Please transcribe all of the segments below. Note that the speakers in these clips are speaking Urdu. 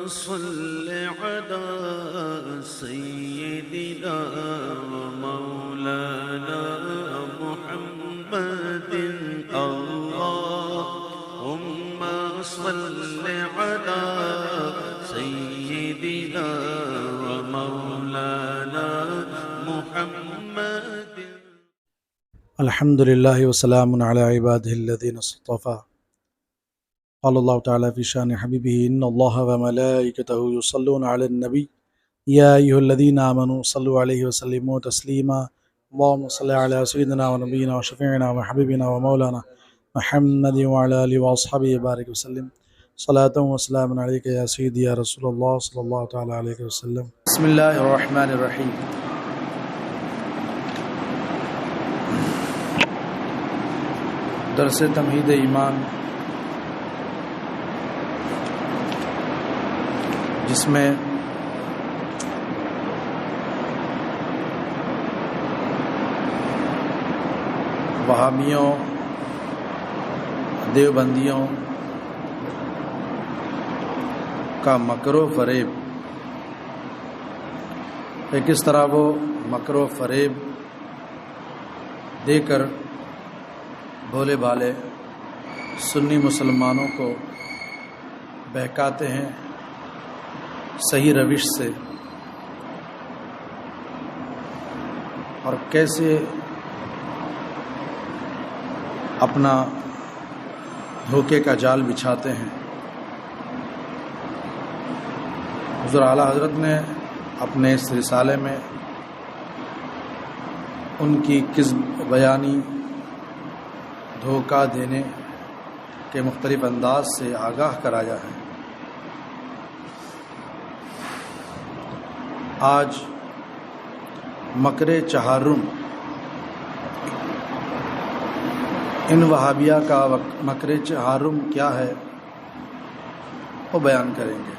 صل على سيدنا ومولانا محمد اللهم صل على سيدنا ومولانا محمد. الحمد لله وسلام على عباده الذين اصطفى. قال الله تعالى في شان حبيبه إن الله وملائكته يصلون على النبي يا أيها الذين آمنوا صلوا عليه وسلموا تسليما. اللهم صل على سيدنا ونبينا وشفيعنا وحبيبنا ومولانا محمد وعلى آله وأصحابه وبارك وسلم. صلاة وسلام عليك يا سيدي يا رسول الله صلى الله تعالى عليه وسلم. بسم الله الرحمن الرحيم. درس تمہید ایمان، جس میں وہابیوں، دیوبندیوں کا مکر و فریب کہ کس طرح وہ مکر و فریب دے کر بھولے بھالے سنی مسلمانوں کو بہکاتے ہیں صحیح روش سے، اور کیسے اپنا دھوکے کا جال بچھاتے ہیں. حضور اعلیٰ حضرت نے اپنے اس رسالے میں ان کی کذب بیانی، دھوکہ دینے کے مختلف انداز سے آگاہ کرایا ہے. آج مکر چہارم، ان وہابیہ کا مکر چہارم کیا ہے وہ بیان کریں گے.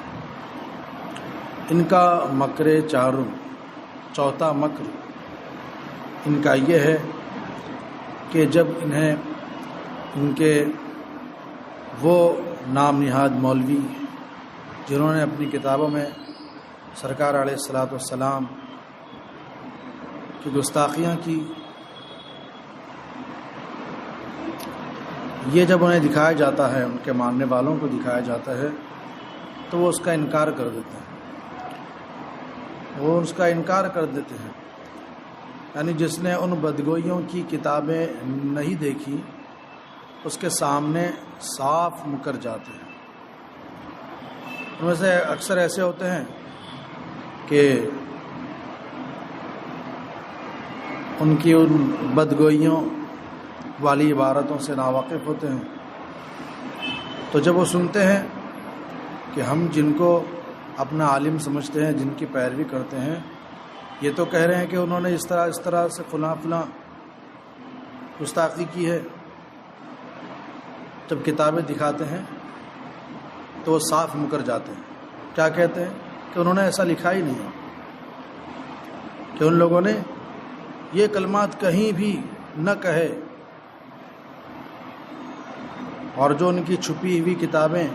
ان کا مکر چہارم، چوتھا مکر ان کا یہ ہے کہ جب انہیں ان کے وہ نام نہاد مولوی جنہوں نے اپنی کتابوں میں سرکار علیہ الصلاۃ والسلام کی گستاخیاں کی، یہ جب انہیں دکھایا جاتا ہے، ان کے ماننے والوں کو دکھایا جاتا ہے، تو وہ اس کا انکار کر دیتے ہیں. یعنی جس نے ان بدگوئیوں کی کتابیں نہیں دیکھی اس کے سامنے صاف مکر جاتے ہیں. ان میں سے اکثر ایسے ہوتے ہیں کہ ان کی ان بدگوئیوں والی عبارتوں سے ناواقف ہوتے ہیں، تو جب وہ سنتے ہیں کہ ہم جن کو اپنا عالم سمجھتے ہیں، جن کی پیروی کرتے ہیں، یہ تو کہہ رہے ہیں کہ انہوں نے اس طرح سے فلاں گستاخی کی ہے، جب کتابیں دکھاتے ہیں تو وہ صاف مکر جاتے ہیں. کیا کہتے ہیں کہ انہوں نے ایسا لکھا ہی نہیں ہے، کہ ان لوگوں نے یہ کلمات کہیں بھی نہ کہے، اور جو ان کی چھپی ہوئی کتابیں،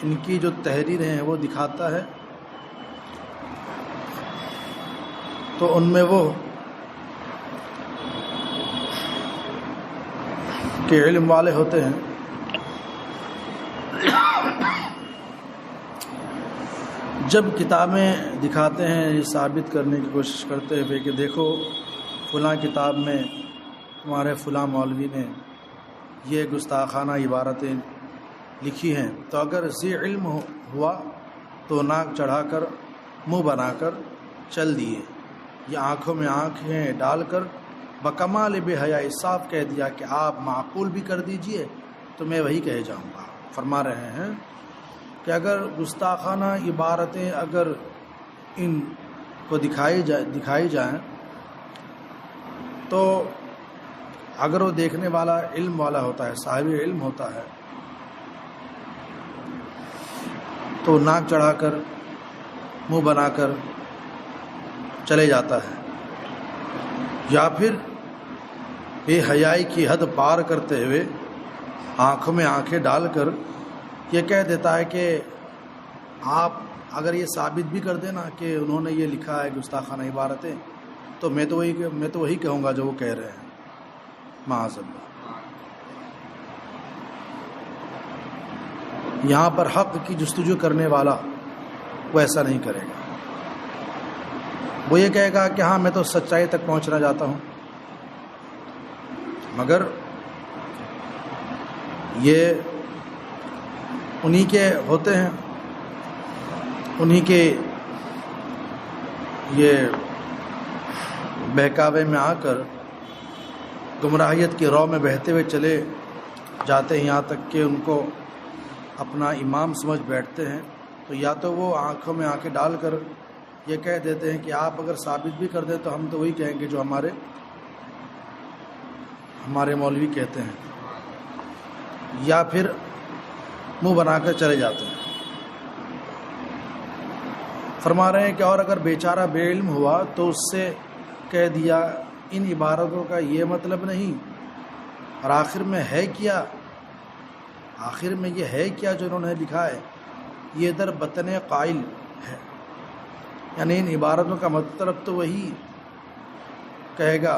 ان کی جو تحریریں ہیں وہ دکھاتا ہے، تو ان میں وہ کہ علم والے ہوتے ہیں. جب کتابیں دکھاتے ہیں، یہ ثابت کرنے کی کوشش کرتے ہوئے کہ دیکھو فلاں کتاب میں ہمارے فلاں مولوی نے یہ گستاخانہ عبارتیں لکھی ہیں، تو اگر ذی علم ہوا تو ناک چڑھا کر منہ بنا کر چل دیے، یہ آنکھوں میں آنکھیں ڈال کر بکمال بے حیائی صاف کہہ دیا کہ آپ معقول بھی کر دیجئے تو میں وہی کہہ جاؤں گا. فرما رہے ہیں کہ اگر گستاخانہ عبارتیں اگر ان کو دکھائی جائیں تو اگر وہ دیکھنے والا علم والا ہوتا ہے، صاحب علم ہوتا ہے، تو ناک چڑھا کر منہ بنا کر چلے جاتا ہے، یا پھر بے حیائی کی حد پار کرتے ہوئے آنکھوں میں آنکھیں ڈال کر یہ کہہ دیتا ہے کہ آپ اگر یہ ثابت بھی کر دینا کہ انہوں نے یہ لکھا ہے گستاخانہ عبارتیں، تو میں تو وہی کہوں گا جو وہ کہہ رہے ہیں، معاذ اللہ۔ یہاں پر حق کی جستجو کرنے والا وہ ایسا نہیں کرے گا، وہ یہ کہے گا کہ ہاں میں تو سچائی تک پہنچنا چاہتا ہوں، مگر یہ انہی کے ہوتے ہیں، انہی کے یہ بہکاوے میں آ کر گمراہیت کی رو میں بہتے ہوئے چلے جاتے ہیں، یہاں تک کہ ان کو اپنا امام سمجھ بیٹھتے ہیں۔ تو یا تو وہ آنکھوں میں آنکھیں ڈال کر یہ کہہ دیتے ہیں کہ آپ اگر ثابت بھی کر دیں تو ہم تو وہی کہیں گے جو ہمارے مولوی کہتے ہیں، یا پھر منہ بنا کر چلے جاتے ہیں۔ فرما رہے ہیں کہ اور اگر بیچارہ بے علم ہوا تو اس سے کہہ دیا ان عبارتوں کا یہ مطلب نہیں، اور آخر میں ہے کیا، آخر میں یہ ہے کیا جو انہوں نے لکھا ہے، یہ در بطن قائل ہے، یعنی ان عبارتوں کا مطلب تو وہی کہے گا،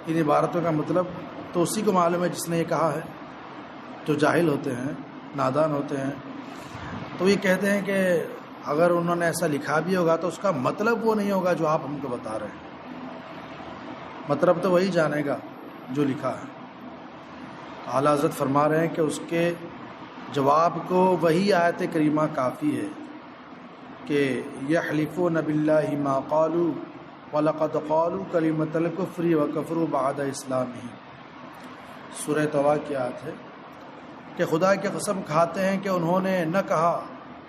ان عبارتوں کا مطلب تو اسی کو معلوم ہے جس نے یہ کہا ہے۔ جو جاہل ہوتے ہیں، نادان ہوتے ہیں، تو یہ کہتے ہیں کہ اگر انہوں نے ایسا لکھا بھی ہوگا تو اس کا مطلب وہ نہیں ہوگا جو آپ ہم کو بتا رہے ہیں، مطلب تو وہی جانے گا جو لکھا ہے۔ اعلیٰ حضرت فرما رہے ہیں کہ اس کے جواب کو وہی آیت کریمہ کافی ہے کہ یحلفون باللہ ما قالوا وَلَقَدْ قَالُوا كَلِمَةَ الْكُفْرِ وَكَفَرُوا بَعْدَ إِسْلَامِهِمْ، سورہ توبہ کی آیت ہے کہ خدا کی قسم کھاتے ہیں کہ انہوں نے نہ کہا،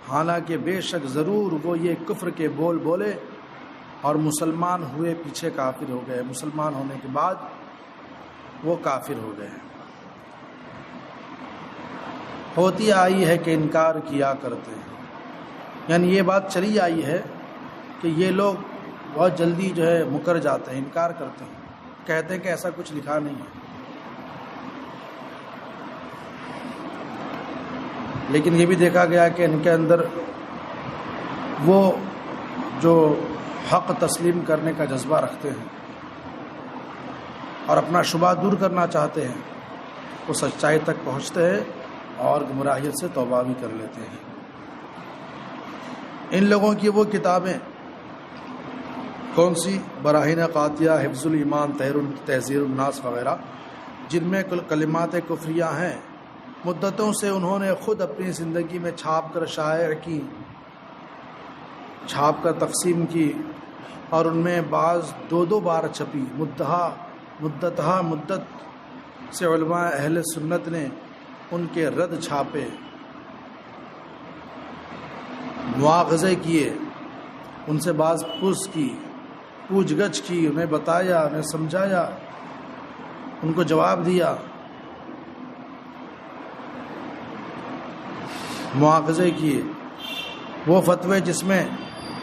حالانکہ بے شک ضرور وہ یہ کفر کے بول بولے اور مسلمان ہوئے پیچھے کافر ہو گئے، مسلمان ہونے کے بعد وہ کافر ہو گئے۔ ہوتی آئی ہے کہ انکار کیا کرتے ہیں، یعنی یہ بات چلی آئی ہے کہ یہ لوگ بہت جلدی جو ہے مکر جاتے ہیں، انکار کرتے ہیں، کہتے ہیں کہ ایسا کچھ لکھا نہیں ہے۔ لیکن یہ بھی دیکھا گیا کہ ان کے اندر وہ جو حق تسلیم کرنے کا جذبہ رکھتے ہیں اور اپنا شبہ دور کرنا چاہتے ہیں، وہ سچائی تک پہنچتے ہیں اور گمراہیت سے توبہ بھی کر لیتے ہیں۔ ان لوگوں کی وہ کتابیں کون سی؟ براہین قاطعہ، حفظ الایمان، تحذیر الناس وغیرہ، جن میں کلمات کفریہ ہیں، مدتوں سے انہوں نے خود اپنی زندگی میں چھاپ کر شائع کی، چھاپ کر تقسیم کی، اور ان میں بعض دو بار چھپی، مدت سے علماء اہل سنت نے ان کے رد چھاپے، مواخذے کیے، ان سے بعض پوچھ گچھ کی، انہیں بتایا، انہیں سمجھایا، ان کو جواب دیا، مواخذے کیے۔ وہ فتوے جس میں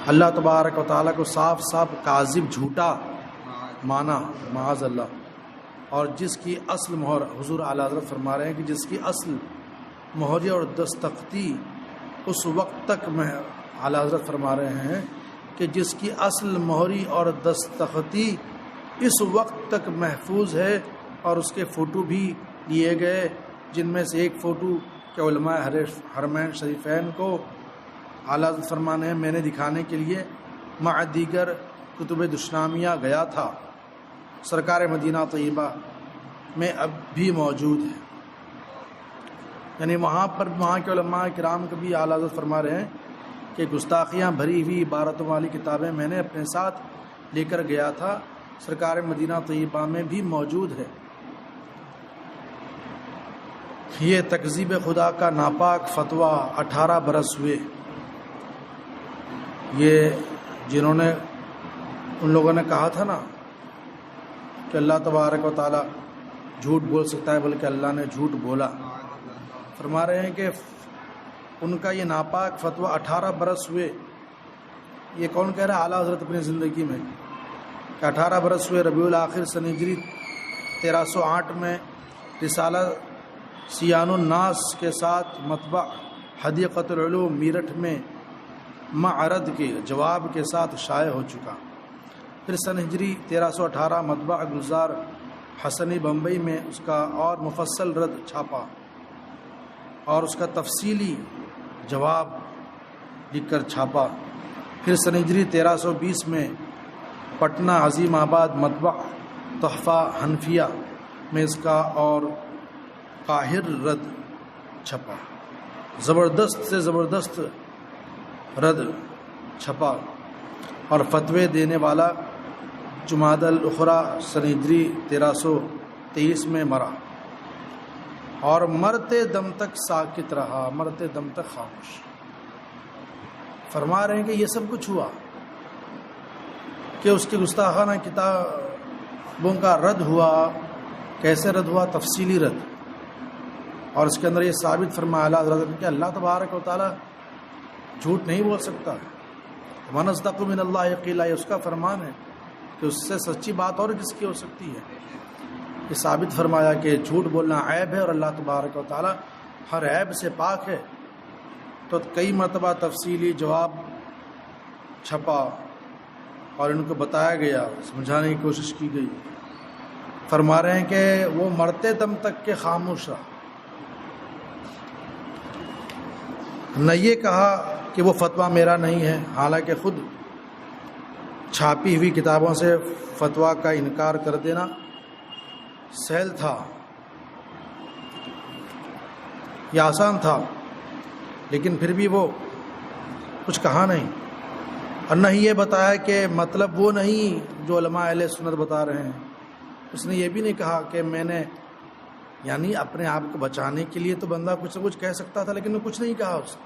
اللہ تبارک و تعالیٰ کو صاف صاف کاذب، جھوٹا مانا، معاذ اللہ، اور جس کی اصل مہر، حضور اعلیٰ حضرت فرما رہے ہیں کہ جس کی اصل مہری اور دستخطی اس وقت تک اعلیٰ حضرت فرما رہے ہیں کہ جس کی اصل مہری اور دستخطی اس وقت تک محفوظ ہے، اور اس کے فوٹو بھی لیے گئے، جن میں سے ایک فوٹو کہ علماء حرمین شریفین کو اعلیٰ حضرت فرمانے ہیں میں نے دکھانے کے لیے مع دیگر کتب دشنامیہ گیا تھا، سرکار مدینہ طیبہ میں اب بھی موجود ہے، یعنی وہاں کے علماء کرام کو بھی اعلیٰ حضرت فرما رہے ہیں کہ گستاخیاں بھری ہوئی عبارتوں والی کتابیں میں نے اپنے ساتھ لے کر گیا تھا، سرکار مدینہ طیبہ میں بھی موجود ہے۔ یہ تکذیب خدا کا ناپاک فتویٰ 18 برس ہوئے، یہ جنہوں نے ان لوگوں نے کہا تھا نا کہ اللہ تبارک و تعالیٰ جھوٹ بول سکتا ہے، بلکہ اللہ نے جھوٹ بولا، فرما رہے ہیں کہ ان کا یہ ناپاک فتویٰ 18 برس ہوئے۔ یہ کون کہہ رہا ہے؟ اعلیٰ حضرت اپنی زندگی میں کہ 18 برس ہوئے، ربیع الاخر سن ہجری 1308 میں رسالہ سیان الناس کے ساتھ مطبع حدیقۃ العلوم میرٹھ میں معرض کے جواب کے ساتھ شائع ہو چکا۔ پھر سن ہجری 1318 مطبع گلزار حسنی بمبئی میں اس کا اور مفصل رد چھاپا اور اس کا تفصیلی جواب لکھ کر چھاپا۔ پھر سن ہجری 1320 میں پٹنہ عظیم آباد مطبع تحفہ حنفیہ میں اس کا اور قاہر رد چھپا، زبردست سے زبردست رد چھپا، اور فتوے دینے والا جمادی الاخری سن ہجری 1323 میں مرا، اور مرتے دم تک ساکت رہا، مرتے دم تک خاموش۔ فرما رہے ہیں کہ یہ سب کچھ ہوا کہ اس کی گستاخانہ کتابوں کا رد ہوا۔ کیسے رد ہوا؟ تفصیلی رد۔ اور اس کے اندر یہ ثابت فرمایا اعلیٰ حضرت کہ اللہ تبارک و تعالیٰ جھوٹ نہیں بول سکتا۔ وَمَنْ أَصْدَقُ مِنَ اللَّهِ قِيلًا، یہ اس کا فرمان ہے کہ اس سے سچی بات اور کس کی ہو سکتی ہے۔ یہ ثابت فرمایا کہ جھوٹ بولنا عیب ہے اور اللہ تبارک و تعالیٰ ہر عیب سے پاک ہے۔ تو کئی مرتبہ تفصیلی جواب چھپا اور ان کو بتایا گیا، سمجھانے کی کوشش کی گئی۔ فرما رہے ہیں کہ وہ مرتے دم تک کے خاموش رہا، نہ یہ کہا کہ وہ فتویٰ میرا نہیں ہے، حالانکہ خود چھاپی ہوئی کتابوں سے فتویٰ کا انکار کر دینا سہل تھا یا آسان تھا، لیکن پھر بھی وہ کچھ کہا نہیں، اور نہ ہی یہ بتایا کہ مطلب وہ نہیں جو علماء اہل سنت بتا رہے ہیں۔ اس نے یہ بھی نہیں کہا کہ میں نے، یعنی اپنے آپ کو بچانے کے لیے تو بندہ کچھ نہ کچھ کہہ سکتا تھا، لیکن وہ کچھ نہیں کہا۔ اس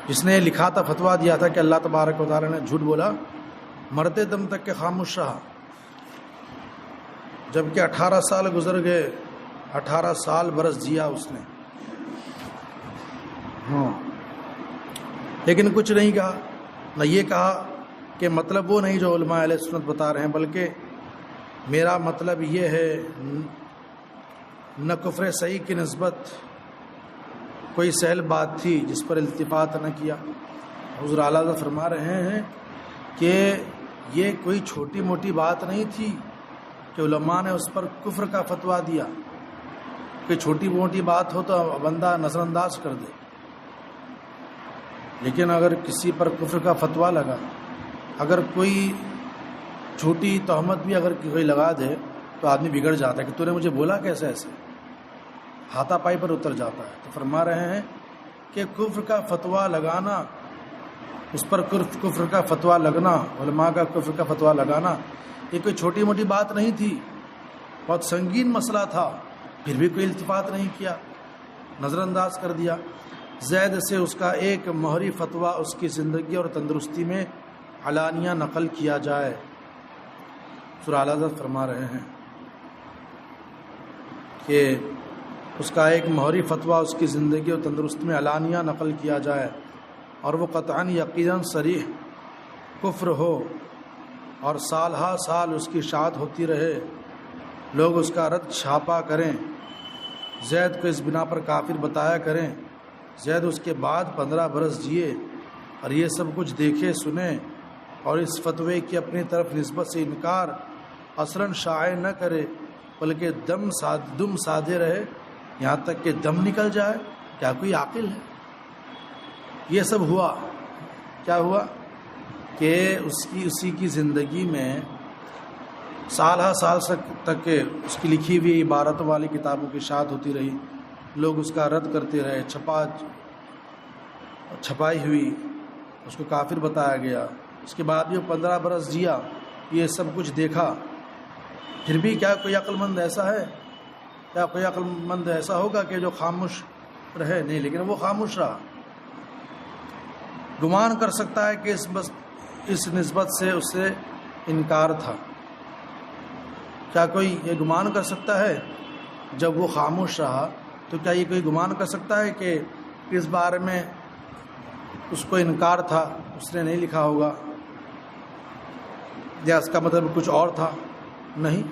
جس نے لکھا تھا، فتویٰ دیا تھا کہ اللہ تبارک و تعالیٰ نے جھوٹ بولا، مرتے دم تک کے خاموش رہا، جبکہ 18 سال گزر گئے، 18 سال برس جیا اس نے، لیکن کچھ نہیں کہا۔ نہ یہ کہا کہ مطلب وہ نہیں جو علماء اہل سنت بتا رہے ہیں، بلکہ میرا مطلب یہ ہے، نہ کفر صحیح کی نسبت کوئی سہل بات تھی جس پر التفات نہ کیا۔ حضور اعلیٰ حضرت فرما رہے ہیں کہ یہ کوئی چھوٹی موٹی بات نہیں تھی کہ علماء نے اس پر کفر کا فتویٰ دیا۔ کوئی چھوٹی موٹی بات ہو تو بندہ نظر انداز کر دے، لیکن اگر کسی پر کفر کا فتویٰ لگا، اگر کوئی چھوٹی تہمت بھی اگر کوئی لگا دے تو آدمی بگڑ جاتا ہے کہ تو نے مجھے بولا کیسے، ایسے ہاتھا پائی پر اتر جاتا ہے۔ تو فرما رہے ہیں کہ کفر کا فتویٰ لگانا، اس پر کفر کا فتویٰ لگنا، علماء کا کفر کا فتویٰ لگانا، یہ کوئی چھوٹی موٹی بات نہیں تھی، بہت سنگین مسئلہ تھا، پھر بھی کوئی التفات نہیں کیا، نظر انداز کر دیا۔ زید سے اس کا ایک مہری فتویٰ اس کی زندگی اور تندرستی میں علانیہ نقل کیا جائے۔ سورہ اعلیٰ حضرت فرما رہے ہیں کہ اس کا ایک مہری فتویٰ اس کی زندگی اور تندرستی میں علانیہ نقل کیا جائے، اور وہ قطعاً یقیناً صریح کفر ہو، اور سال ہا سال اس کی اشاعت ہوتی رہے، لوگ اس کا رد چھاپا کریں، زید کو اس بنا پر کافر بتایا کریں۔ زید اس کے بعد 15 برس جیے اور یہ سب کچھ دیکھے سنے، اور اس فتوے کی اپنی طرف نسبت سے انکار اصلاً شائع نہ کرے، بلکہ دم سادھے رہے یہاں تک کہ دم نکل جائے۔ کیا کوئی عاقل ہے؟ یہ سب ہوا، کیا ہوا کہ اسی کی زندگی میں سال ہا سال تک اس کی لکھی ہوئی عبارتوں والی کتابوں کی اشاعت ہوتی رہی، لوگ اس کا رد کرتے رہے، چھپائی ہوئی، اس کو کافر بتایا گیا۔ اس کے بعد بھی وہ 15 برس جیا، یہ سب کچھ دیکھا، پھر بھی کیا کوئی عقل مند ایسا ہے؟ کیا کوئی عقل مند ایسا ہوگا کہ جو خاموش رہے؟ نہیں، لیکن وہ خاموش رہا۔ گمان کر سکتا ہے کہ اس نسبت سے اس سے انکار تھا۔ کیا کوئی یہ گمان کر سکتا ہے جب وہ خاموش رہا تو کیا یہ کوئی گمان کر سکتا ہے کہ اس بارے میں اس کو انکار تھا، اس نے نہیں لکھا ہوگا، یا اس کا مطلب کچھ اور تھا؟ نہیں۔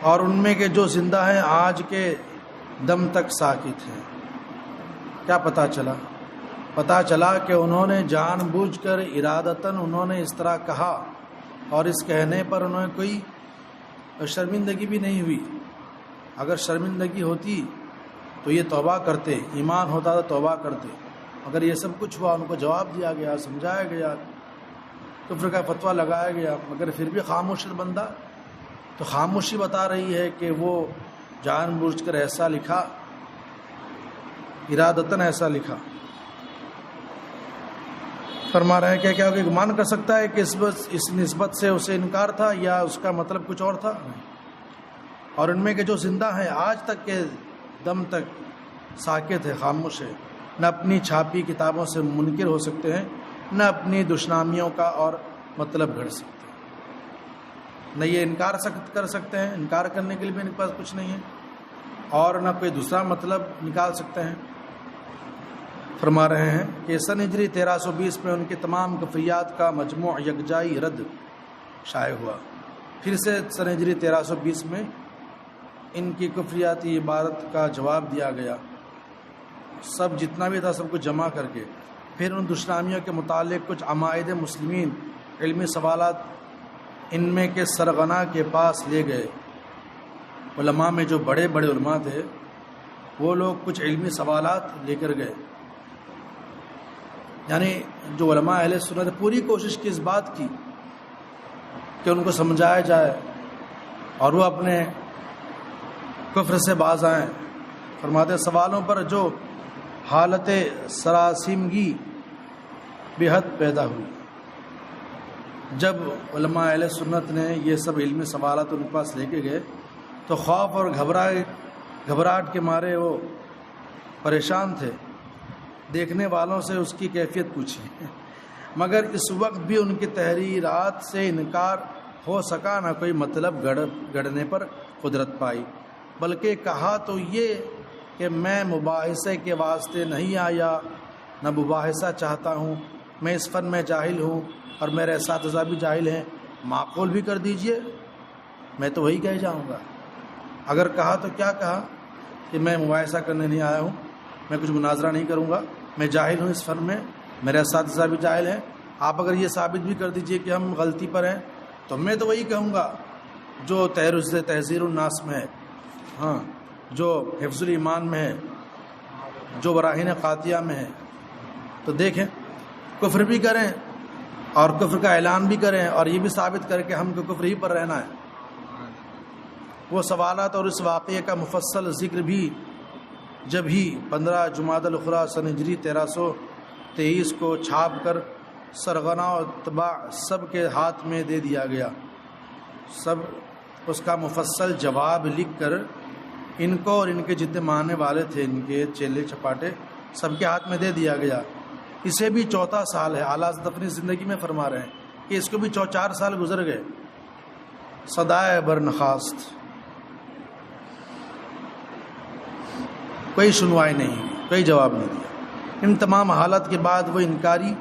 اور ان میں کے جو زندہ ہیں آج کے دم تک ساکت ہیں، کیا پتہ چلا؟ پتہ چلا کہ انہوں نے جان بوجھ کر ارادتاً انہوں نے اس طرح کہا، اور اس کہنے پر انہوں نے کوئی شرمندگی بھی نہیں ہوئی۔ اگر شرمندگی ہوتی تو یہ توبہ کرتے، ایمان ہوتا تو توبہ کرتے، اگر یہ سب کچھ ہوا، ان کو جواب دیا گیا، سمجھایا گیا، کفر کا فتویٰ لگایا گیا، مگر پھر بھی خاموش بندہ، تو خاموشی بتا رہی ہے کہ وہ جان بوجھ کر ایسا لکھا، ارادتاً ایسا لکھا۔ فرما رہے ہیں کہ کیا گمان کر سکتا ہے کہ اس نسبت سے اسے انکار تھا یا اس کا مطلب کچھ اور تھا؟ اور ان میں کے جو زندہ ہیں آج تک کے دم تک ساکت ہے، خاموش ہے، نہ اپنی چھاپی کتابوں سے منکر ہو سکتے ہیں، نہ اپنی دشنامیوں کا اور مطلب گھڑ سکتے ہیں، نہ یہ انکار کر سکتے ہیں، انکار کرنے کے لیے بھی ان کے پاس کچھ نہیں ہے، اور نہ کوئی دوسرا مطلب نکال سکتے ہیں۔ فرما رہے ہیں کہ سن ہجری 1320 میں ان کے تمام کفریات کا مجموع یکجائی رد شائع ہوا۔ پھر سے سن ہجری 1320 میں ان کی کفریاتی عبارت کا جواب دیا گیا، سب جتنا بھی تھا سب کچھ جمع کر کے۔ پھر ان دشنامیوں کے متعلق کچھ عمائد مسلمین علمی سوالات ان میں کے سرغنا کے پاس لے گئے۔ علماء میں جو بڑے بڑے علماء تھے وہ لوگ کچھ علمی سوالات لے کر گئے، یعنی جو علماء اہل سنت پوری کوشش کی اس بات کی کہ ان کو سمجھایا جائے اور وہ اپنے کفر سے باز آئیں۔ فرماتے سوالوں پر جو حالت سراسیمگی بے حد پیدا ہوئی، جب علماء اہل سنت نے یہ سب علمی سوالات ان کے پاس لے کے گئے تو خوف اور گھبراہٹ کے مارے وہ پریشان تھے۔ دیکھنے والوں سے اس کی کیفیت پوچھی، مگر اس وقت بھی ان کی تحریرات سے انکار ہو سکا، نہ کوئی مطلب گڑھنے پر قدرت پائی، بلکہ کہا تو یہ کہ میں مباحثے کے واسطے نہیں آیا، نہ مباحثہ چاہتا ہوں، میں اس فن میں جاہل ہوں اور میرے اساتذہ بھی جاہل ہیں، معقول بھی کر دیجئے، میں تو وہی کہہ جاؤں گا۔ اگر کہا تو کیا کہا کہ میں مباحثہ کرنے نہیں آیا ہوں، میں کچھ مناظرہ نہیں کروں گا، میں جاہل ہوں اس فن میں، میرے اساتذہ بھی جاہل ہیں، آپ اگر یہ ثابت بھی کر دیجئے کہ ہم غلطی پر ہیں تو میں تو وہی کہوں گا جو تحذیر الناس میں ہے، ہاں، جو حفظ الایمان میں ہے، جو براہین قاطعہ میں ہے۔ تو دیکھیں، کفر بھی کریں اور کفر کا اعلان بھی کریں اور یہ بھی ثابت کر کے ہم کو کفر ہی پر رہنا ہے۔ وہ سوالات اور اس واقعے کا مفصل ذکر بھی جب ہی 15 جمادی الاخری سن ہجری 1323 کو چھاپ کر سرغنا اور طباع سب کے ہاتھ میں دے دیا گیا، سب اس کا مفصل جواب لکھ کر ان کو اور ان کے جتنے ماننے والے تھے، ان کے چیلے چپاٹے، سب کے ہاتھ میں دے دیا گیا۔ اسے بھی 14 سال ہے، اعلیٰ حضرت اپنی زندگی میں فرما رہے ہیں کہ اس کو بھی 4 سال گزر گئے، صدائے برنخواست، کوئی سنوائی نہیں ہوئی، کوئی جواب نہیں دیا۔ ان تمام حالت کے بعد وہ انکاری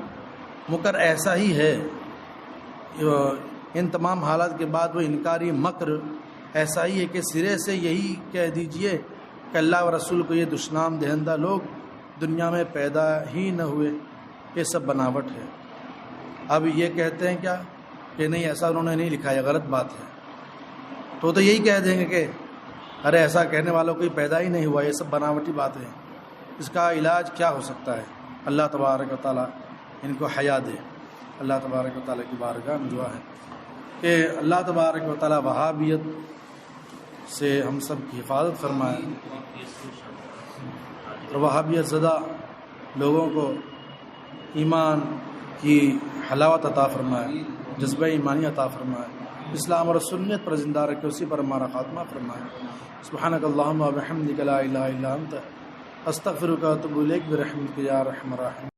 مکر ایسا ہی ہے، ان تمام حالات کے بعد وہ انکاری مکر ایسا ہی ہے کہ سرے سے یہی کہہ دیجئے کہ اللہ و رسول کو یہ دشنام دہندہ لوگ دنیا میں پیدا ہی نہ ہوئے، یہ سب بناوٹ ہے۔ اب یہ کہتے ہیں کیا کہ نہیں ایسا انہوں نے نہیں لکھا، یہ غلط بات ہے، تو یہی کہہ دیں گے کہ ارے ایسا کہنے والوں کوئی پیدا ہی نہیں ہوا، یہ سب بناوٹی باتیں ہیں۔ اس کا علاج کیا ہو سکتا ہے؟ اللہ تبارک و تعالیٰ ان کو حیا دے۔ اللہ تبارک و تعالیٰ کی بارگاہ میں دعا ہے کہ اللہ تبارک و تعالیٰ وہابیت سے ہم سب کی حفاظت فرمائے اور وہابیت زدہ لوگوں کو ایمان کی حلاوت عطا فرمائے، جذبہ ایمانی عطا فرمائے، اسلام اور سنت پر زندہ رکھے، اسی پر ہمارا خاتمہ فرمائے۔ سبحانک اللہم و بحمدک لا الہ الا انت استغفرک و اتوب الیک برحمتک یا ارحم الراحمین۔